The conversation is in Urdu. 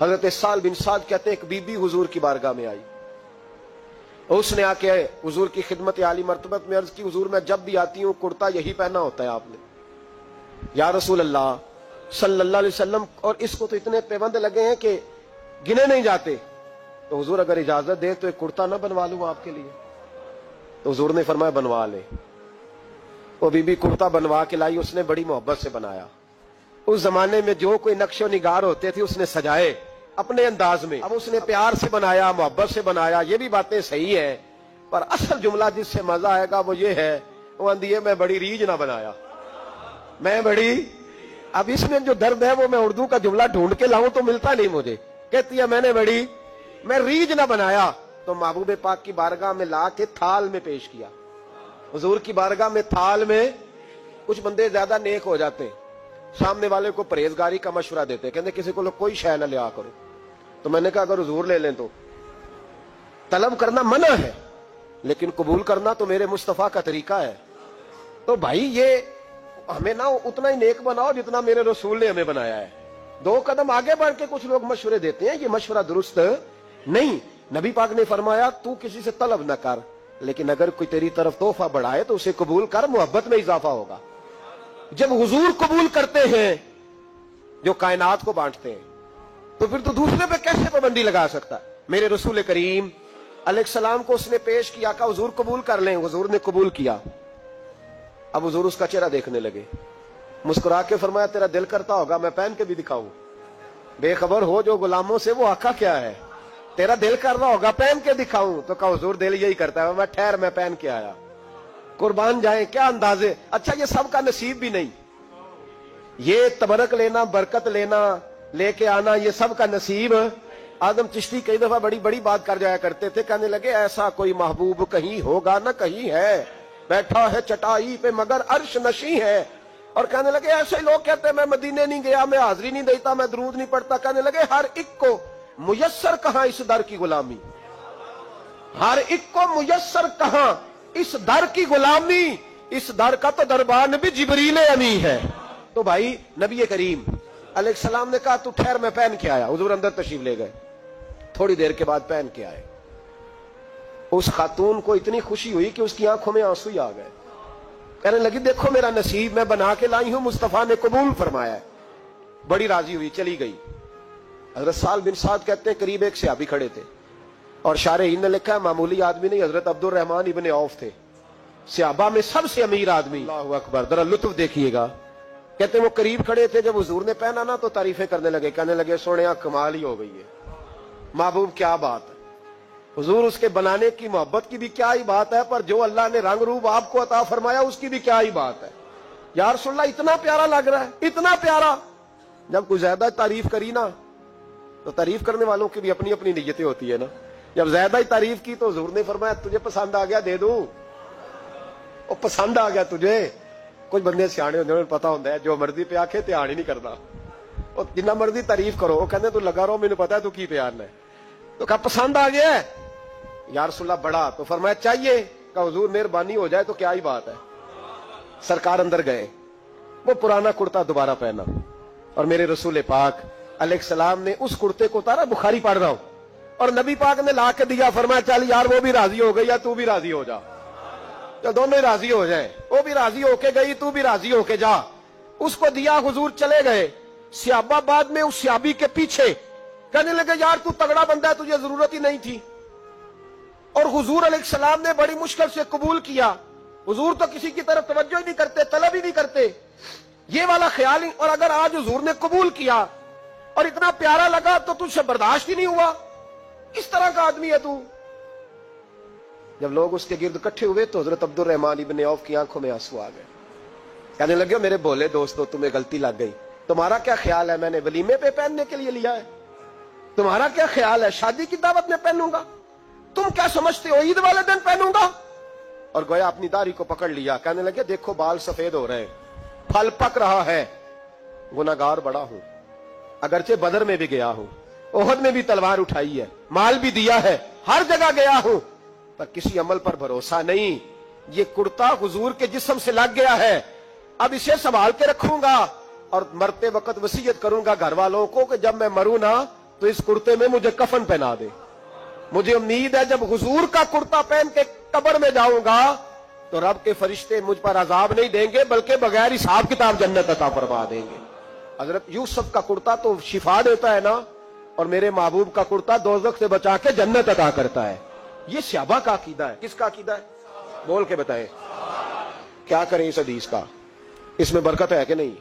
حضرت سال بن سعد کہتے ہیں ایک بی بی حضور کی بارگاہ میں آئی، اس نے آ کے حضور کی خدمت عالی مرتبت میں عرض کی، حضور میں جب بھی آتی ہوں کرتا یہی پہنا ہوتا ہے آپ نے، یا رسول اللہ صلی اللہ علیہ وسلم، اور اس کو تو اتنے پیبند لگے ہیں کہ گنے نہیں جاتے، تو حضور اگر اجازت دے تو ایک کرتا نہ بنوا لوں آپ کے لیے؟ تو حضور نے فرمایا بنوا لے۔ وہ بی بی کرتا بنوا کے لائی، اس نے بڑی محبت سے بنایا۔ اس زمانے میں جو کوئی نقش و نگار ہوتے تھے اس نے سجائے اپنے انداز میں، اب اس نے پیار سے بنایا، محبت سے بنایا، یہ بھی باتیں صحیح ہیں، پر اصل جملہ جس سے مزہ آئے گا وہ یہ ہے، وہ اندھی ہے میں بڑی ریج نہ بنایا، میں بڑی، اب اس میں جو درد ہے وہ میں اردو کا جملہ ڈھونڈ کے لاؤں تو ملتا نہیں مجھے، کہتی ہے میں ریج نہ بنایا، تو محبوب پاک کی بارگاہ میں لا کے تھال میں پیش کیا۔ حضور کی بارگاہ میں تھال میں، کچھ بندے زیادہ نیک ہو جاتے ہیں، سامنے والے کو پرہیزگاری کا مشورہ دیتے، کہتے کسی کو کوئی شے نہ لیا کرو، تو میں نے کہا اگر حضور لے لیں تو طلب کرنا منع ہے، لیکن قبول کرنا تو میرے مصطفیٰ کا طریقہ ہے، تو بھائی یہ ہمیں نہ اتنا ہی نیک بناؤ جتنا میرے رسول نے ہمیں بنایا ہے۔ دو قدم آگے بڑھ کے کچھ لوگ مشورے دیتے ہیں، یہ مشورہ درست نہیں۔ نبی پاک نے فرمایا تو کسی سے طلب نہ کر، لیکن اگر کوئی تیری طرف تحفہ بڑھائے تو اسے قبول کر، محبت میں اضافہ ہوگا۔ جب حضور قبول کرتے ہیں جو کائنات کو بانٹتے ہیں، تو پھر تو دوسرے پہ کیسے پابندی لگا سکتا ہے؟ میرے رسول کریم علیہ السلام کو اس نے پیش کیا، کہا حضور قبول کر لیں، حضور نے قبول کیا۔ اب حضور اس کا چہرہ دیکھنے لگے، مسکرا کے فرمایا تیرا دل کرتا ہوگا میں پہن کے بھی دکھاؤں، بے خبر ہو جو غلاموں سے وہ آقا کیا ہے، تیرا دل کر رہا ہوگا پہن کے دکھاؤں؟ تو کہا حضور دل یہی کرتا ہے، میں ٹھہر میں پہن کے آیا، قربان جائیں کیا اندازے۔ اچھا یہ سب کا نصیب بھی نہیں، یہ تبرک لینا، برکت لینا، لے کے آنا، یہ سب کا نصیب۔ اعظم چشتی کئی دفعہ بڑی بڑی بات کر جایا کرتے تھے، کہنے لگے ایسا کوئی محبوب کہیں ہوگا نہ کہیں ہے، بیٹھا ہے چٹائی پہ مگر عرش نشیں ہے، اور کہنے لگے ایسے لوگ کہتے ہیں میں مدینے نہیں گیا، میں حاضری نہیں دیتا، میں درود نہیں پڑھتا، کہنے لگے ہر ایک کو میسر کہاں اس در کی غلامی، ہر ایک کو میسر کہاں اس در کی غلامی، اس در کا تو دربان بھی جبریل امی ہے۔ تو بھائی نبی کریم علیہ السلام نے کہا تو ٹھہر میں پہن کے آیا، حضور اندر تشریف لے گئے، تھوڑی دیر کے بعد پہن کے آئے۔ اس خاتون کو اتنی خوشی ہوئی کہ اس کی آنکھوں میں آنسو ہی آ گئے، کہنے لگی دیکھو میرا نصیب میں بنا کے لائی ہوں، مصطفیٰ نے قبول فرمایا ہے، بڑی راضی ہوئی، چلی گئی۔ حضرت سال بن سعد کہتے ہیں قریب ایک صحابی کھڑے تھے، اور شارحین نے لکھا ہے معمولی آدمی نہیں، حضرت عبد الرحمن ابن عوف تھے، صحابہ میں سب سے امیر آدمی۔ اللہ اکبر، ذرا لطف دیکھیے گا۔ کہتے ہیں وہ قریب کھڑے تھے، جب حضور نے پہنا نا تو تعریفیں کرنے لگے، کہنے لگے سونیا کمال ہی ہو گئی ہے، محبوب کیا بات ہے، حضور اس کے بنانے کی محبت کی بھی کیا ہی بات ہے، پر جو اللہ نے رنگ روپ آپ کو عطا فرمایا اس کی بھی کیا ہی بات ہے، یا رسول اللہ اتنا پیارا لگ رہا ہے، اتنا پیارا۔ جب کوئی زیادہ تعریف کری نا تو تعریف کرنے والوں کی بھی اپنی اپنی نیتیں ہوتی ہے نا، جب زیادہ ہی تعریف کی تو حضور نے فرمایا تجھے پسند آ گیا دے دوں، وہ پسند آ گیا تجھے۔ کچھ بندے سیانے ہوتے ہیں پتا ہوتا ہے جو مرضی پہ آکھے دھیان ہی نہیں کرتا، وہ جنہ مرضی تعریف کرو وہ کہتے تو لگا رہو مجھے پتا ہے تو کی پیار ہے، تو کہا پسند آ گیا ہے یا رسول اللہ بڑا، تو فرمایا چاہیے، کہا حضور مہربانی ہو جائے تو کیا ہی بات ہے۔ سرکار اندر گئے، وہ پرانا کرتا دوبارہ پہنا، اور میرے رسول پاک علیہ السلام نے اس کرتے کو اتارا، بخاری پڑھ رہا ہوں، اور نبی پاک نے لا کے دیا، فرمایا چل یار وہ بھی راضی ہو گئی یا تو بھی راضی ہو جا، تو دونوں ہی راضی ہو جائیں، وہ بھی راضی ہو کے گئی تو بھی راضی ہو کے جا۔ اس کو دیا، حضور چلے گئے، صحابہ بعد میں اس صحابی کے پیچھے کہنے لگے یار تو تگڑا بندہ ہے، تجھے ضرورت ہی نہیں تھی، اور حضور علیہ السلام نے بڑی مشکل سے قبول کیا۔ حضور تو کسی کی طرف توجہ ہی نہیں کرتے، طلب ہی نہیں کرتے، یہ والا خیال ہی، اور اگر آج حضور نے قبول کیا اور اتنا پیارا لگا تو تجھ سے برداشت ہی نہیں ہوا، اس طرح کا آدمی ہے تو۔ جب لوگ اس کے گرد اکٹھے ہوئے تو حضرت عبد الرحمن ابن عوف کی آنکھوں میں آنسو آ گئے، کہنے لگے میرے بھولے دوستو تمہیں غلطی لگ گئی، تمہارا کیا خیال ہے میں نے ولیمے پہ پہننے کے لیے لیا ہے؟ تمہارا کیا خیال ہے شادی کی دعوت میں پہنوں گا؟ تم کیا سمجھتے ہو عید والے دن پہنوں گا؟ اور گویا اپنی داڑھی کو پکڑ لیا، کہنے لگے دیکھو بال سفید ہو رہے ہیں، پھل پک رہا ہے، گناہگار بڑا ہوں، اگرچہ بدر میں بھی گیا ہوں، احد میں بھی تلوار اٹھائی ہے، مال بھی دیا ہے، ہر جگہ گیا ہوں، پر کسی عمل پر بھروسہ نہیں۔ یہ کرتا حضور کے جسم سے لگ گیا ہے، اب اسے سنبھال کے رکھوں گا، اور مرتے وقت وصیت کروں گا گھر والوں کو کہ جب میں مروں نا تو اس کرتے میں مجھے کفن پہنا دے. مجھے امید ہے جب حضور کا کرتا پہن کے قبر میں جاؤں گا تو رب کے فرشتے مجھ پر عذاب نہیں دیں گے بلکہ بغیر حساب کتاب جنت عطا فرما دیں گے. حضرت یوسف کا کرتا تو شفا دیتا ہے نا, اور میرے محبوب کا کرتا دوزخ سے بچا کے جنت عطا کرتا ہے. یہ صحابہ کا عقیدہ ہے. کس کا عقیدہ ہے؟ بول کے بتائیں. کیا کریں اس حدیث کا؟ اس میں برکت ہے کہ نہیں؟